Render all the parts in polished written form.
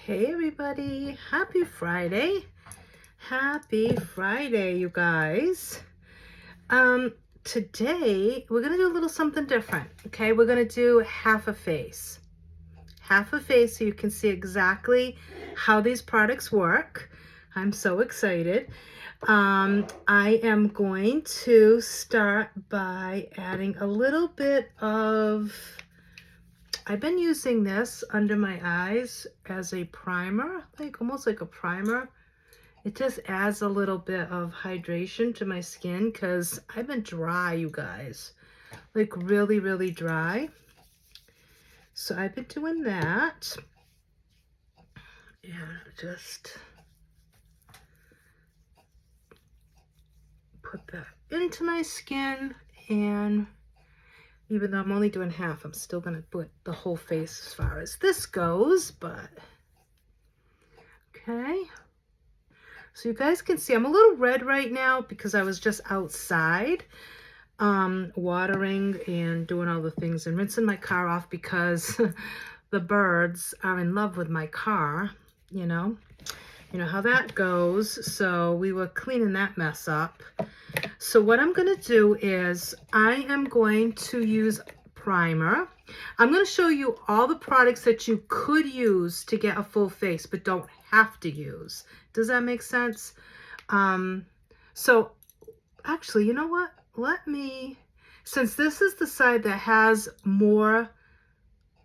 Hey everybody, happy Friday. Happy Friday, you guys. Today we're gonna do a little something different. Okay, we're gonna do half a face. Half a face so you can see exactly how these products work. I'm so excited. I am going to start by adding a little bit of, I've been using this under my eyes as a primer, like almost like a primer. It just adds a little bit of hydration to my skin because I've been dry, you guys, like really, really dry. So I've been doing that. And just put that into my skin. And even though I'm only doing half, I'm still going to put the whole face as far as this goes. But, okay. So you guys can see I'm a little red right now because I was just outside watering and doing all the things and rinsing my car off because the birds are in love with my car, you know how that goes. So we were cleaning that mess up. So what I'm going to do is I am going to use primer. I'm going to show you all the products that you could use to get a full face but don't have to use. Does that make sense? So actually, you know what? Let me, since this is the side that has more,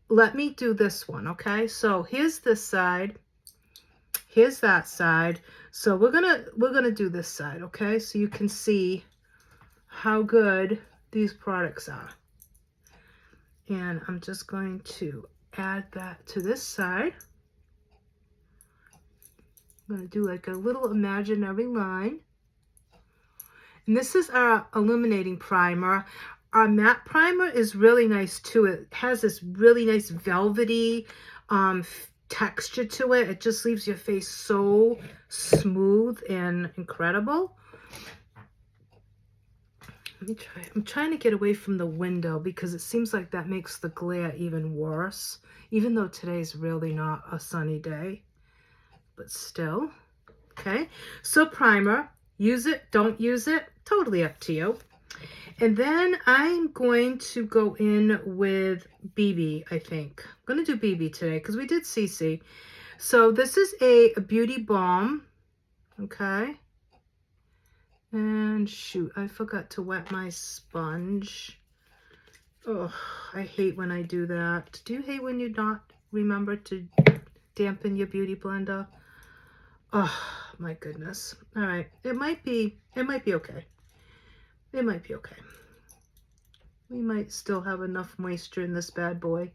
let me do this one, okay? So here's this side. Here's that side. So we're gonna do this side, okay? So you can see how good these products are. And I'm just going to add that to this side. I'm gonna do like a little imaginary line. And this is our illuminating primer. Our matte primer is really nice too. It has this really nice velvety texture to it. It just leaves your face so smooth and incredible. Let me try. I'm trying to get away from the window because it seems like that makes the glare even worse, even though today's really not a sunny day, but still. Okay, so primer, use it, don't use it, totally up to you. And then I'm going to go in with BB, I think. I'm going to do BB today because we did CC. So this is a beauty balm, okay? And shoot, I forgot to wet my sponge. Oh, I hate when I do that. Do you hate when you not remember to dampen your beauty blender? Oh, my goodness. All right, it might be okay. It might be okay. We might still have enough moisture in this bad boy.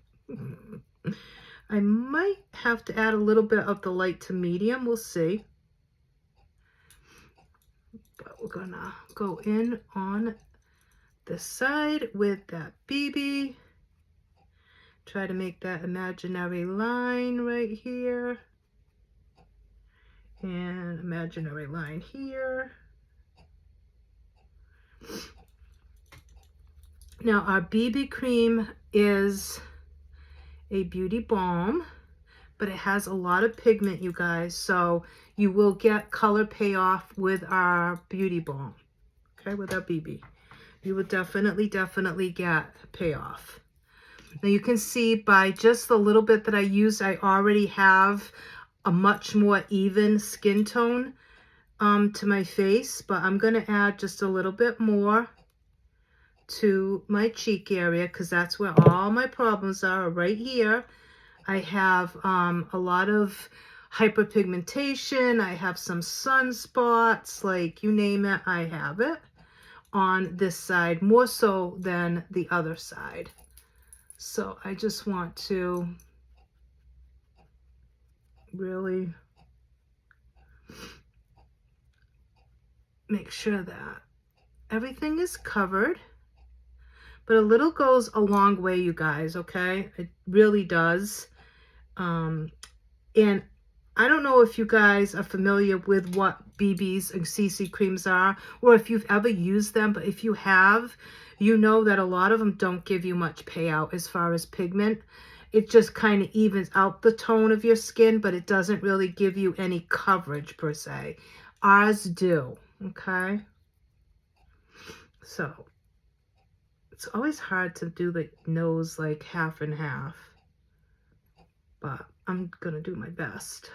I might have to add a little bit of the light to medium. We'll see. But we're gonna go in on this side with that BB. Try to make that imaginary line right here. And imaginary line here. Now our BB cream is a beauty balm, but it has a lot of pigment, you guys, so you will get color payoff with our beauty balm, okay, with our BB. You will definitely get payoff. Now you can see by just the little bit that I used, I already have a much more even skin tone to my face, but I'm going to add just a little bit more to my cheek area because that's where all my problems are, right here. I have a lot of hyperpigmentation. I have some sunspots, like you name it, I have it on this side, more so than the other side. So I just want to really make sure that everything is covered. But a little goes a long way, you guys, okay? It really does. And I don't know if you guys are familiar with what BBs and CC creams are, or if you've ever used them, but if you have, you know that a lot of them don't give you much payout as far as pigment. it just kind of evens out the tone of your skin, but it doesn't really give you any coverage per se. Ours do, okay? So it's always hard to do the nose like half and half, but I'm gonna do my best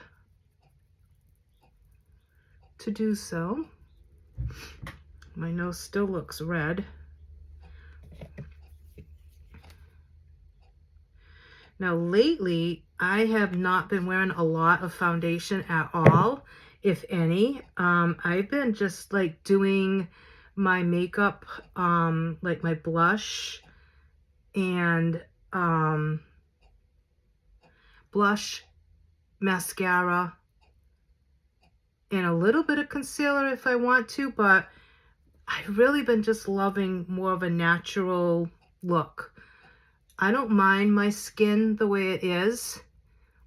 to do so. My nose still looks red. Now lately, I have not been wearing a lot of foundation at all, if any. I've been just like doing my makeup, like my blush and blush, mascara, and a little bit of concealer if I want to, but I've really been just loving more of a natural look. I don't mind my skin the way it is.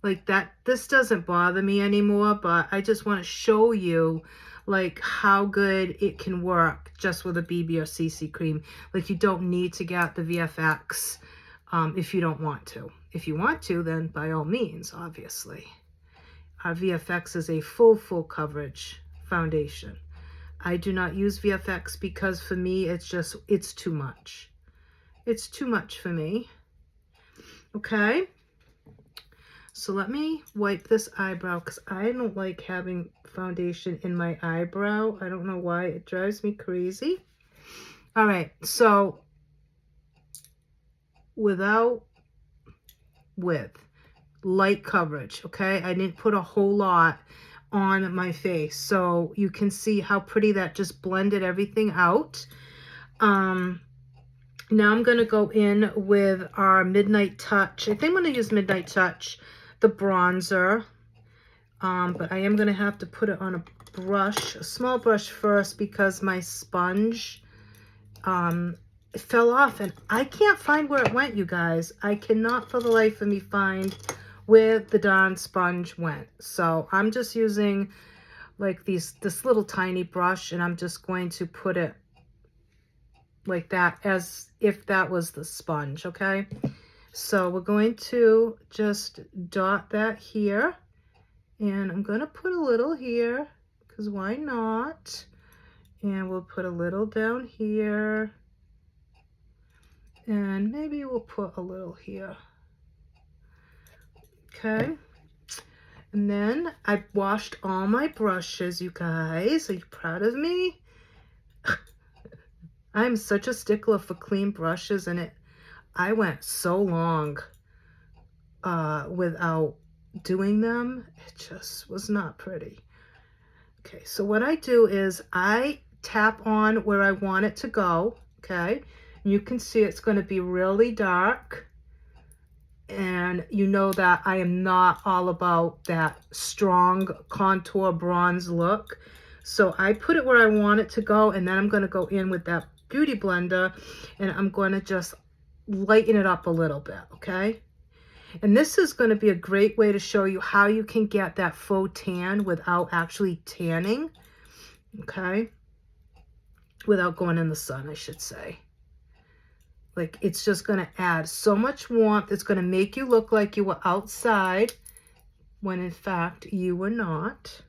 Like that, this doesn't bother me anymore, but I just want to show you like how good it can work just with a BB or CC cream. Like you don't need to get the VFX if you don't want to. If you want to, then by all means, obviously. Our VFX is a full coverage foundation. I do not use VFX because for me, it's too much. It's too much for me. Okay. So let me wipe this eyebrow because I don't like having foundation in my eyebrow. I don't know why. It drives me crazy. All right. So with light coverage. Okay. I didn't put a whole lot on my face. So you can see how pretty that just blended everything out. Now I'm going to go in with our Midnight Touch. I think I'm going to use Midnight Touch, the bronzer. But I am going to have to put it on a brush, a small brush first, because my sponge it fell off. And I can't find where it went, you guys. I cannot for the life of me find where the darn sponge went. So I'm just using like this little tiny brush, and I'm just going to put it like that as if that was the sponge, okay? So we're going to just dot that here, and I'm going to put a little here because why not? And we'll put a little down here, and maybe we'll put a little here. Okay. And then I washed all my brushes, you guys. Are you proud of me? I'm such a stickler for clean brushes, and I went so long without doing them. It just was not pretty. Okay, so what I do is I tap on where I want it to go, okay? You can see it's going to be really dark, and you know that I am not all about that strong contour bronze look. So I put it where I want it to go, and then I'm going to go in with that Beauty Blender, and I'm going to just lighten it up a little bit, okay? And this is going to be a great way to show you how you can get that faux tan without actually tanning, okay? Without going in the sun, I should say. Like, it's just going to add so much warmth. It's going to make you look like you were outside when, in fact, you were not.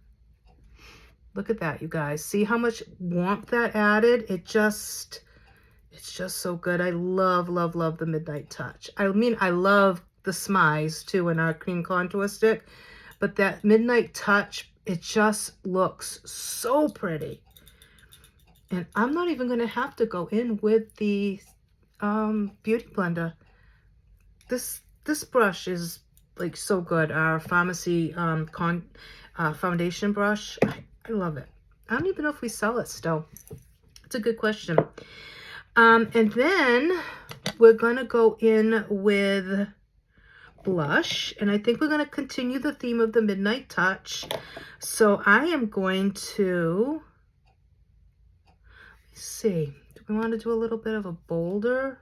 Look at that, you guys. See how much warmth that added? It's just so good. I love, love, love the Midnight Touch. I mean, I love the Smize, too, in our cream contour stick. But that Midnight Touch, it just looks so pretty. And I'm not even going to have to go in with the Beauty Blender. This brush is like so good. Our Pharmacy foundation brush. I love it. I don't even know if we sell it still. It's a good question. And then we're going to go in with blush. And I think we're going to continue the theme of the Midnight Touch. So I am going to, let's see. Do we want to do a little bit of a bolder?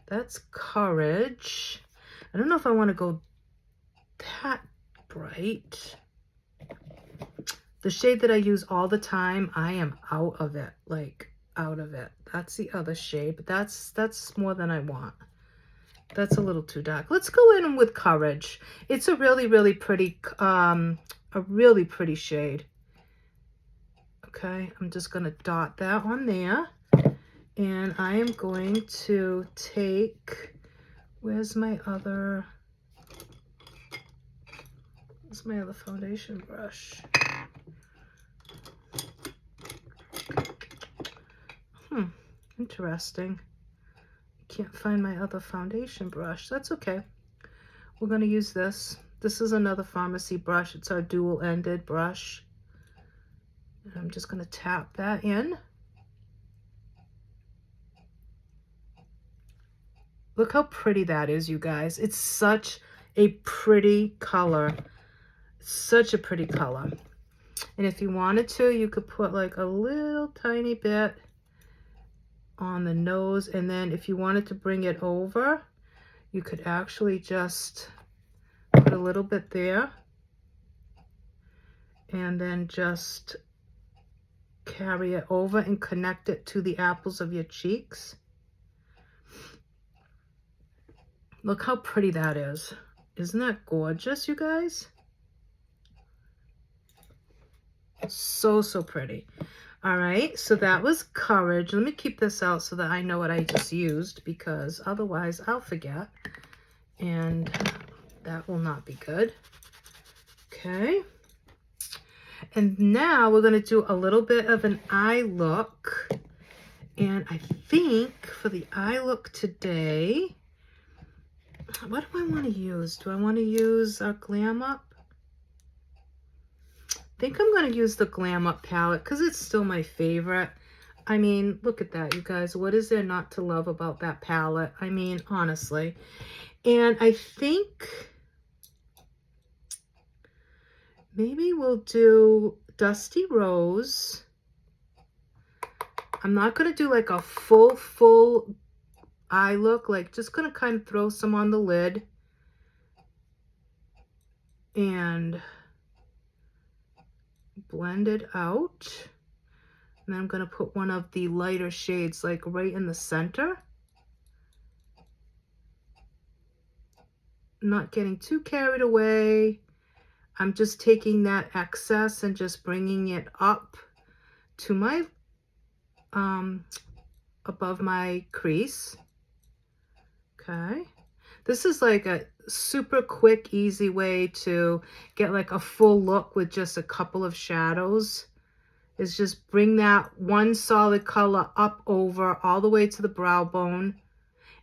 That's Courage. I don't know if I want to go that bright. The shade that I use all the time, I am out of it. Like, out of it. That's the other shade, but that's more than I want. That's a little too dark. Let's go in with Courage. It's a really, really pretty, shade. Okay, I'm just going to dot that on there. And I am going to take, where's my other foundation brush? Interesting. Can't find my other foundation brush. That's okay. We're going to use this. This is another pharmacy brush. It's our dual-ended brush. And I'm just going to tap that in. Look how pretty that is, you guys. It's such a pretty color. Such a pretty color. And if you wanted to, you could put like a little tiny bit on the nose. And then if you wanted to bring it over, you could actually just put a little bit there. And then just carry it over and connect it to the apples of your cheeks. Look how pretty that is. Isn't that gorgeous, you guys? So, so pretty. All right, so that was Courage. Let me keep this out so that I know what I just used, because otherwise I'll forget. And that will not be good. Okay. And now we're going to do a little bit of an eye look. And I think for the eye look today, what do I want to use? Do I want to use our Glam Up? I think I'm going to use the Glam Up palette because it's still my favorite. I mean, look at that, you guys. What is there not to love about that palette? I mean, honestly. And I think maybe we'll do Dusty Rose. I'm not going to do like a full eye look, like just going to kind of throw some on the lid and blend it out. And then I'm going to put one of the lighter shades like right in the center. Not getting too carried away. I'm just taking that excess and just bringing it up to my above my crease. Okay, this is like a super quick, easy way to get like a full look with just a couple of shadows. Is just bring that one solid color up over all the way to the brow bone,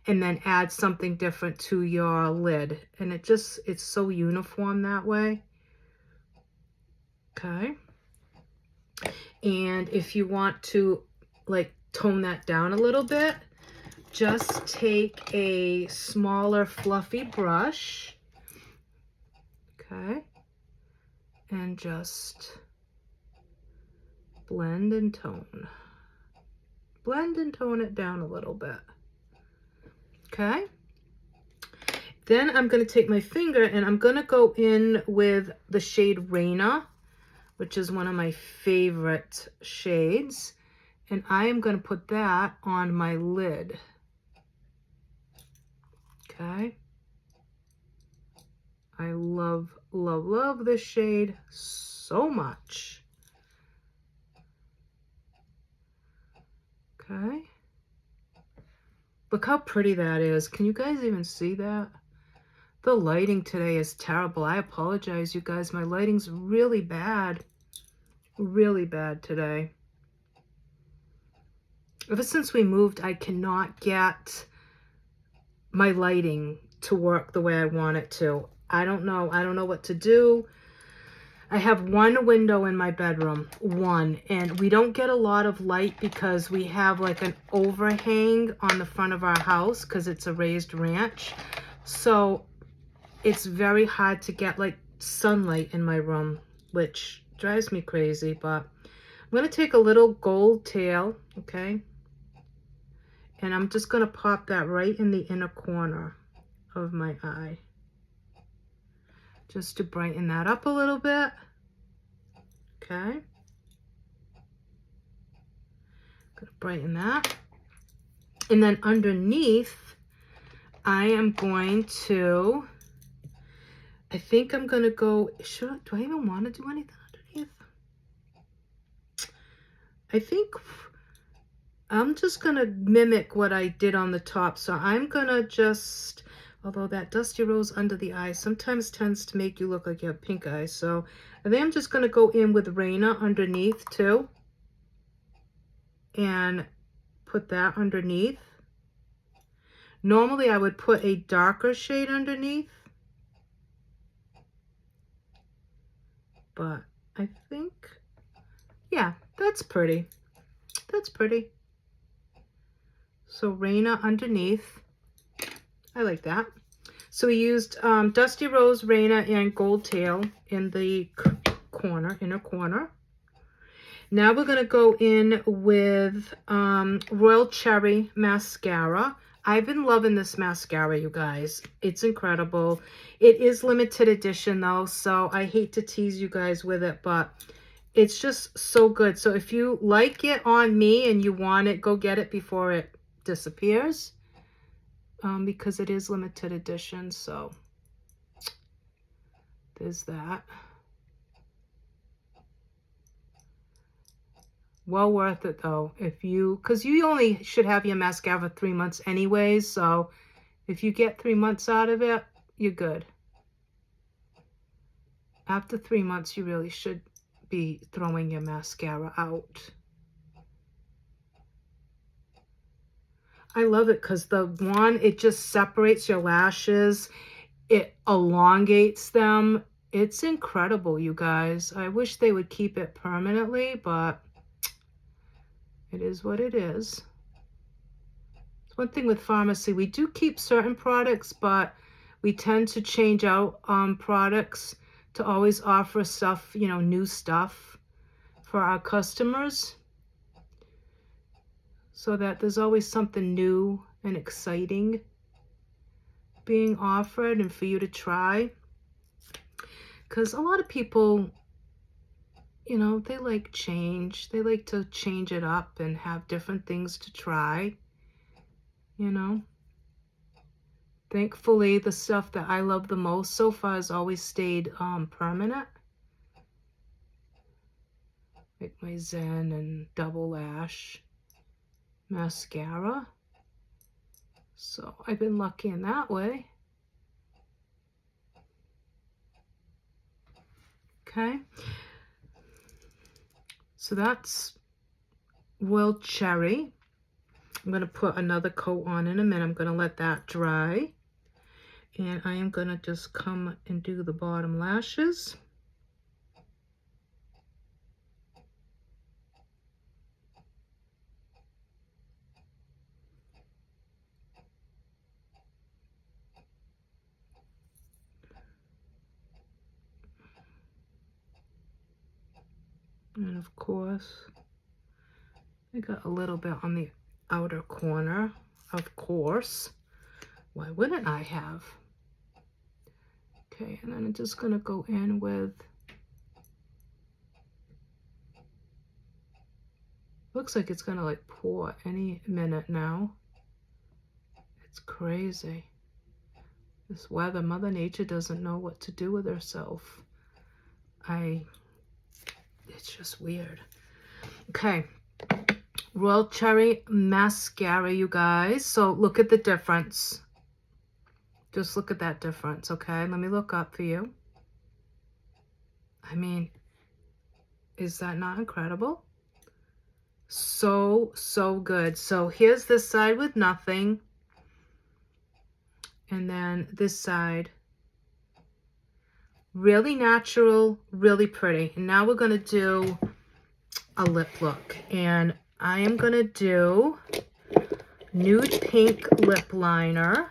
and then add something different to your lid. And it's so uniform that way. Okay. And if you want to like tone that down a little bit, just take a smaller fluffy brush, okay, and just blend and tone it down a little bit. Okay, then I'm going to take my finger and I'm going to go in with the shade Raina, which is one of my favorite shades, and I am going to put that on my lid. Okay, I love, love, love this shade so much. Okay, look how pretty that is. Can you guys even see that? The lighting today is terrible. I apologize, you guys. My lighting's really bad today. Ever since we moved, I cannot get my lighting to work the way I want it to. I don't know what to do. I have one window in my bedroom, and we don't get a lot of light because we have like an overhang on the front of our house because it's a raised ranch. So it's very hard to get like sunlight in my room, which drives me crazy. But I'm going to take a little gold tail, okay? And I'm just going to pop that right in the inner corner of my eye, just to brighten that up a little bit. Okay. Gonna brighten that. And then underneath, I am going to, I think I'm going to go, do I even want to do anything underneath? I think I'm just going to mimic what I did on the top. So I'm going to just, although that Dusty Rose under the eye sometimes tends to make you look like you have pink eyes. So I think I'm just going to go in with Raina underneath too. And put that underneath. Normally I would put a darker shade underneath. But I think, yeah, that's pretty. That's pretty. So Raina underneath. I like that. So we used Dusty Rose, Raina, and Gold Tail in the corner, inner corner. Now we're going to go in with Royal Cherry Mascara. I've been loving this mascara, you guys. It's incredible. It is limited edition, though, so I hate to tease you guys with it, but it's just so good. So if you like it on me and you want it, go get it before it disappears, because it is limited edition. So there's that. Well worth it though, if you, because you only should have your mascara for 3 months anyways, so if you get 3 months out of it, you're good. After 3 months, you really should be throwing your mascara out. I love it because the one, it just separates your lashes. It elongates them. It's incredible, you guys. I wish they would keep it permanently, but it is what it is. It's one thing with pharmacy. We do keep certain products, but we tend to change out products to always offer stuff, you know, new stuff for our customers, so that there's always something new and exciting being offered and for you to try. Because a lot of people, you know, they like change. They like to change it up and have different things to try, you know. Thankfully, the stuff that I love the most so far has always stayed permanent. Like my Zen and Double Lash mascara. So I've been lucky in that way. Okay. So that's Royal Cherry. I'm going to put another coat on in a minute. I'm going to let that dry. And I am going to just come and do the bottom lashes. And of course, I got a little bit on the outer corner, of course. Why wouldn't I have? Okay, and then I'm just going to go in with, looks like it's going to like pour any minute now. It's crazy. This weather, Mother Nature doesn't know what to do with herself. It's just weird. Okay, Royal Cherry Mascara, you guys. So look at the difference. Just look at that difference, okay? Let me look up for you. I mean, is that not incredible? So, so good. So here's this side with nothing. And then this side. Really natural, really pretty. And now we're going to do a lip look. And I am going to do nude pink lip liner.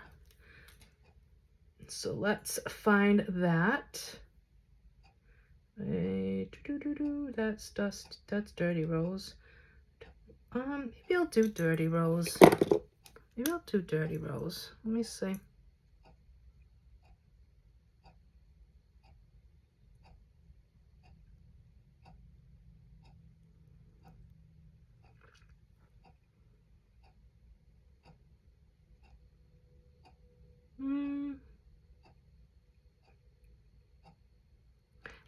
So let's find that. That's Dirty Rose. Maybe I'll do Dirty Rose. Maybe I'll do Dirty Rose. Let me see.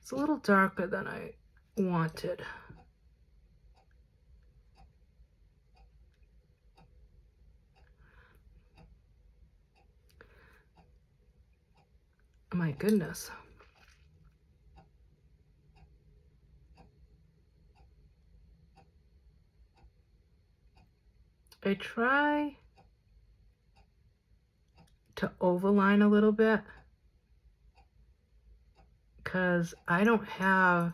It's a little darker than I wanted. My goodness. I try to overline a little bit because I don't have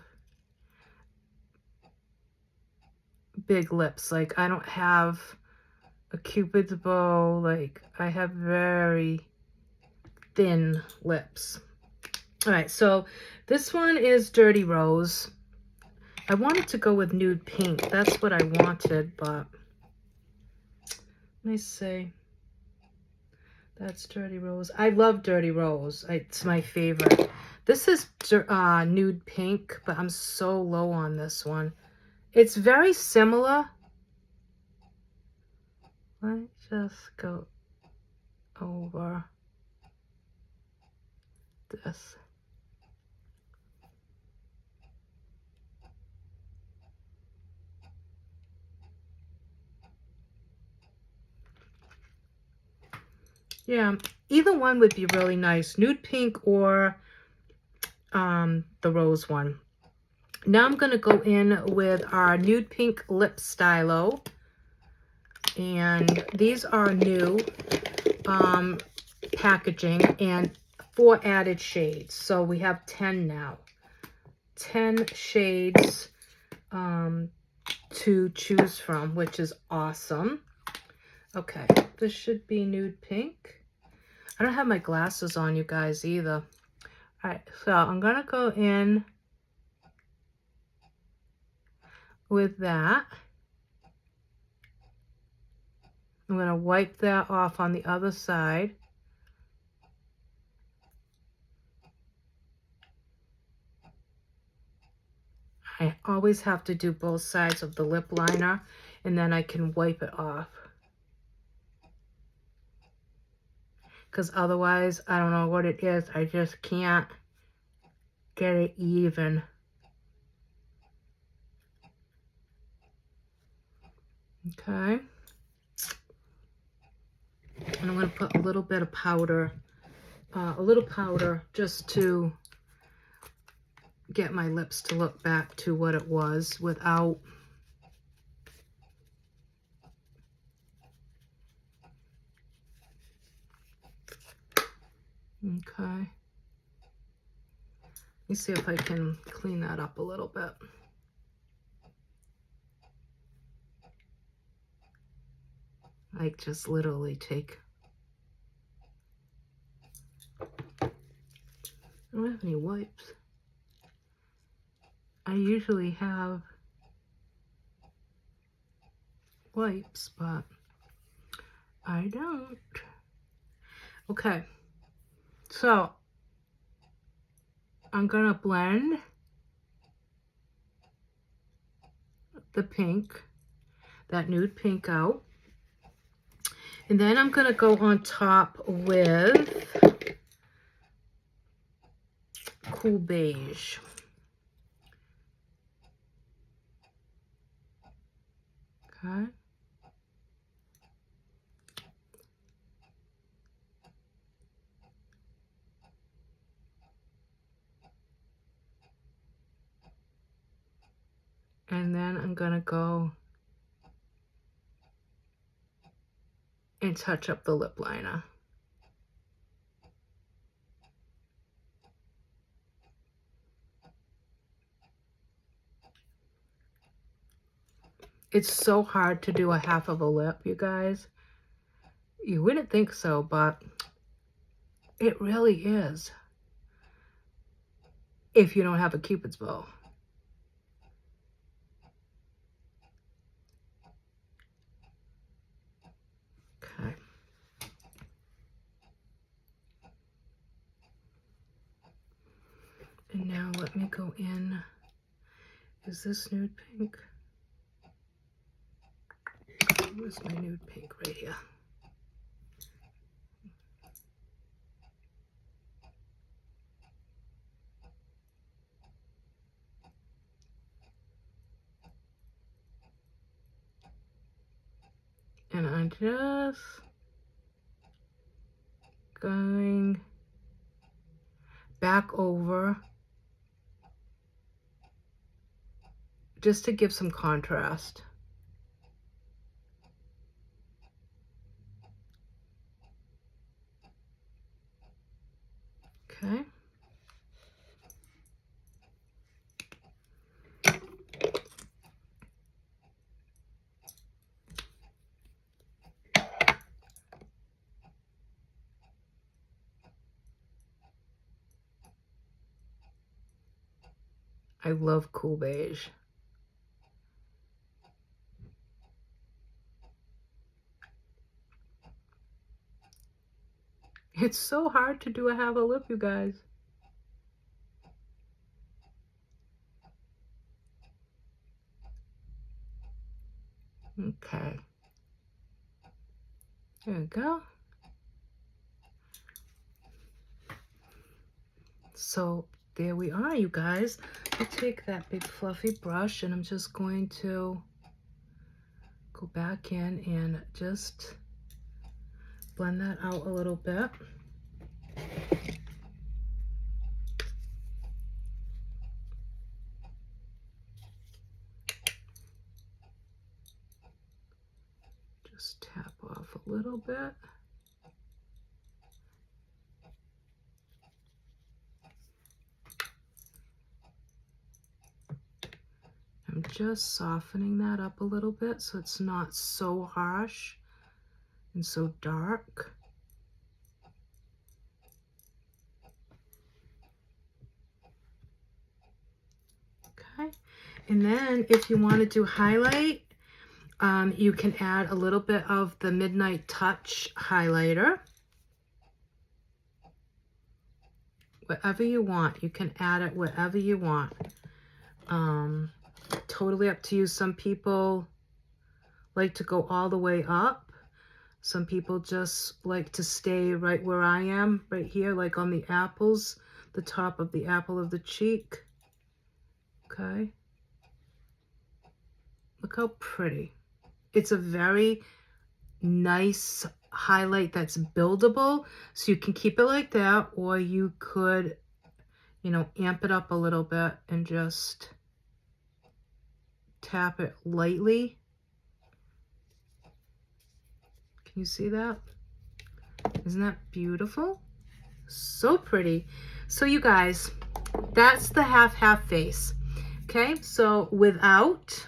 big lips. Like, I don't have a Cupid's bow. Like, I have very thin lips. All right, so this one is Dirty Rose. I wanted to go with Nude Pink. That's what I wanted, but let me see. That's Dirty Rose. I love Dirty Rose. It's my favorite. This is Nude Pink, but I'm so low on this one. It's very similar. Let's just go over this. Yeah, either one would be really nice. Nude Pink or the rose one. Now I'm going to go in with our Nude Pink Lip Stylo. And these are new packaging and 4 added shades. So we have 10 now. 10 shades to choose from, which is awesome. Okay, this should be Nude Pink. I don't have my glasses on, you guys, either. All right, so I'm going to go in with that. I'm going to wipe that off on the other side. I always have to do both sides of the lip liner, and then I can wipe it off. Because otherwise, I don't know what it is. I just can't get it even. Okay. And I'm going to put a little bit of powder, just to get my lips to look back to what it was without okay. Let me see if I can clean that up a little bit. Like, just literally take. I don't have any wipes. I usually have wipes, but I don't. Okay, so I'm gonna blend the pink, that nude pink out. And then I'm gonna go on top with Cool Beige. Okay. And then I'm gonna go and touch up the lip liner. It's so hard to do a half of a lip, you guys. You wouldn't think so, but it really is. If you don't have a Cupid's bow. Okay. And now let me go in. Is this nude pink? Where's my nude pink? Right here. And just going back over just to give some contrast. Okay. I love cool beige. It's so hard to do a have a lip, you guys. Okay. There we go. So there we are, you guys. I'll take that big fluffy brush and I'm just going to go back in and just blend that out a little bit. Just tap off a little bit. I'm just softening that up a little bit so it's not so harsh and so dark. Okay, and then if you want to do highlight, you can add a little bit of the Midnight Touch highlighter. Whatever you want, you can add it wherever you want. Totally up to you. Some people like to go all the way up. Some people just like to stay right where I am, right here, like on the apples, the top of the apple of the cheek. Okay. Look how pretty. It's a very nice highlight that's buildable, so you can keep it like that, or you could, you know, amp it up a little bit and just tap it lightly. Can you see that? Isn't that beautiful? So pretty. So you guys, that's the half face. Okay, so without,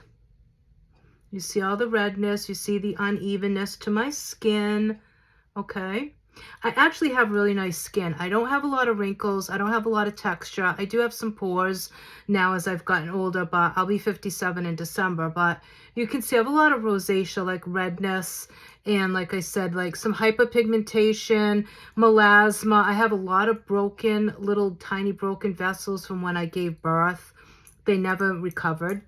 you see all the redness, you see the unevenness to my skin. Okay, I actually have really nice skin. I don't have a lot of wrinkles. I don't have a lot of texture. I do have some pores now as I've gotten older, but I'll be 57 in December. But you can see I have a lot of rosacea, like redness, and like I said, like some hyperpigmentation, melasma. I have a lot of broken, little tiny broken vessels from when I gave birth. They never recovered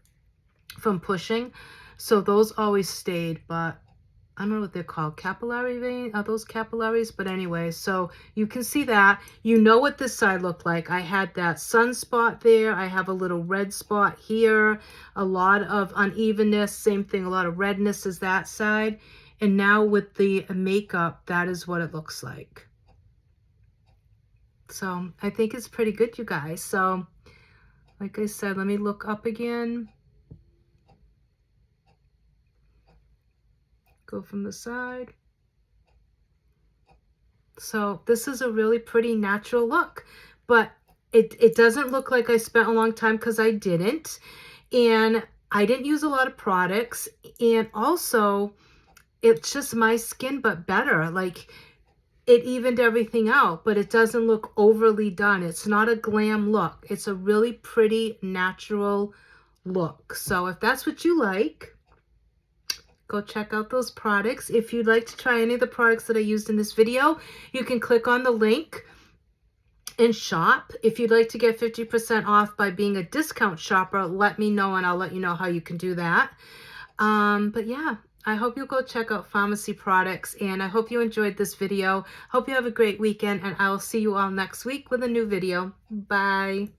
from pushing. So those always stayed, but I don't know what they're called, capillary vein, are those capillaries? But anyway, so you can see that. You know what this side looked like. I had that sunspot there. I have a little red spot here, a lot of unevenness, same thing, a lot of redness is that side. And now with the makeup, that is what it looks like. So I think it's pretty good, you guys. So like I said, let me look up again. Go from the side. So this is a really pretty natural look, but it doesn't look like I spent a long time because I didn't. And I didn't use a lot of products. And also, it's just my skin, but better. Like, it evened everything out, but it doesn't look overly done. It's not a glam look. It's a really pretty, natural look. So if that's what you like, go check out those products. If you'd like to try any of the products that I used in this video, you can click on the link and shop. If you'd like to get 50% off by being a discount shopper, let me know and I'll let you know how you can do that. But yeah, I hope you'll go check out Farmacy products, and I hope you enjoyed this video. Hope you have a great weekend, and I will see you all next week with a new video. Bye.